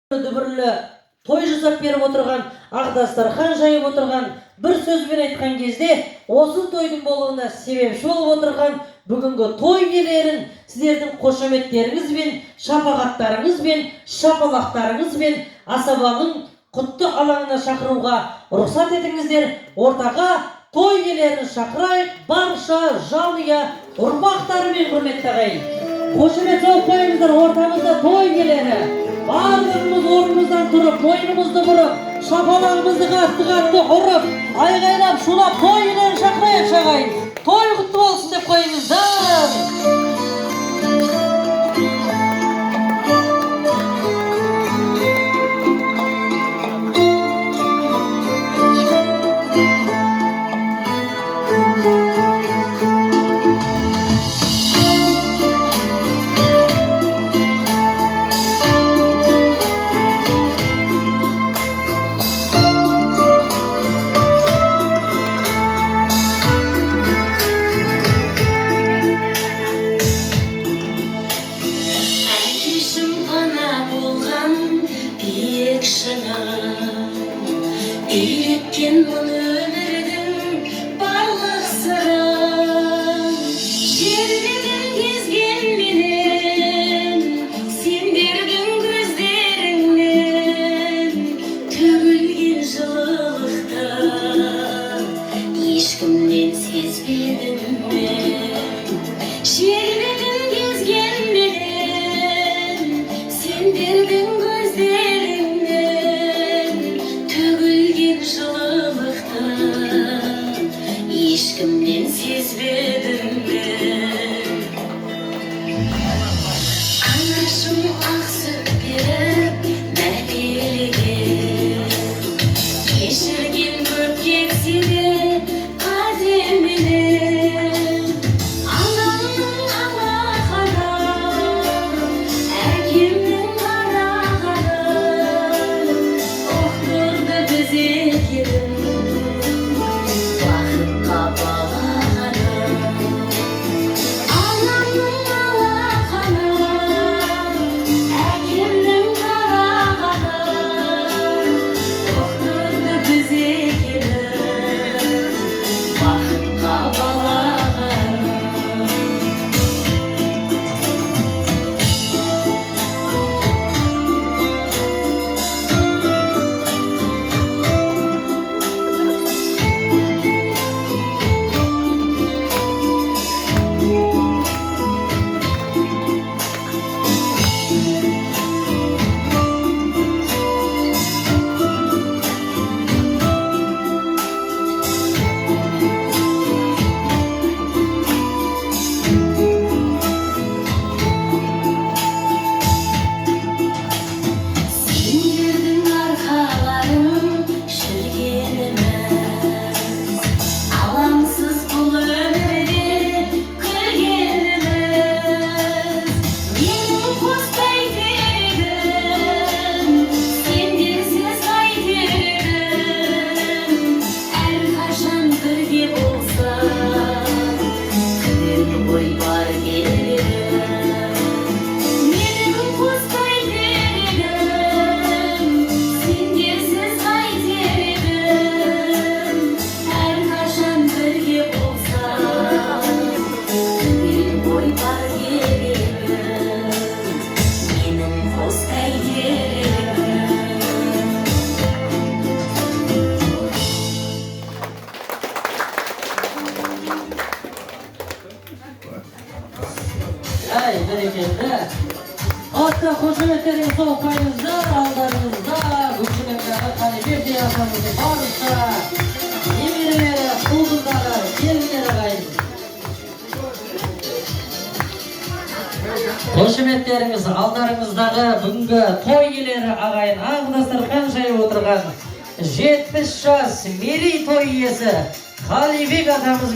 дүбірлі той жасап беріп отырған, ақ-дастархан жайып отырған, бір сөзбен айтқан кезде осы тойдың болуына себепші болып отырған бүгінгі той иелерін сіздердің қошеметтеріңізбен, шапағаттарыңызбен, шапалақтарыңызбен асабаның құтты алаңына шақыруға рұқсат етіңіздер. Ортаға той иелерін шақырайық, барша жанұя ұрпақтарымен құрметті ағайын. Қошемет соғып қойыңыздар, ортамызда той иелері. Барлығымыз орнымыздан тұрып, мойнымызды бұрып, шапалағымызды қатты ұрып, айғайлап, шулап, той иелерін шақырайық ағайын. Той құтты болсын деп қойыңыздар. Үйреткен бұл өмірдің барлық сырын, жерден кезген менен, сендердің көздеріңнен төгілген жылылықты ешкімнен сезбедім мен. Жерден кезген менен, сендердің ешкімнен сезбедім мен. Анашым ақ сүт беріп мәпелеген, кешірген көп кетсе де қадерменен. Анамның алақаны, әкемнің қарағаны ұқтырды біз екеуін. Берекелі. Атта қошеметтеріңіз сол қайыңыздар, алдарыңызда бүкшілердегі Қалибек атамыздың барынша немерелері, құлдындары, келіндері ағайын. Қошеметтеріңіз алдарыңыздағы бүгінгі той иелері ағайын, ақ-дастархан жайып отырған 70 жас мерей той иесі Қалибек атамыз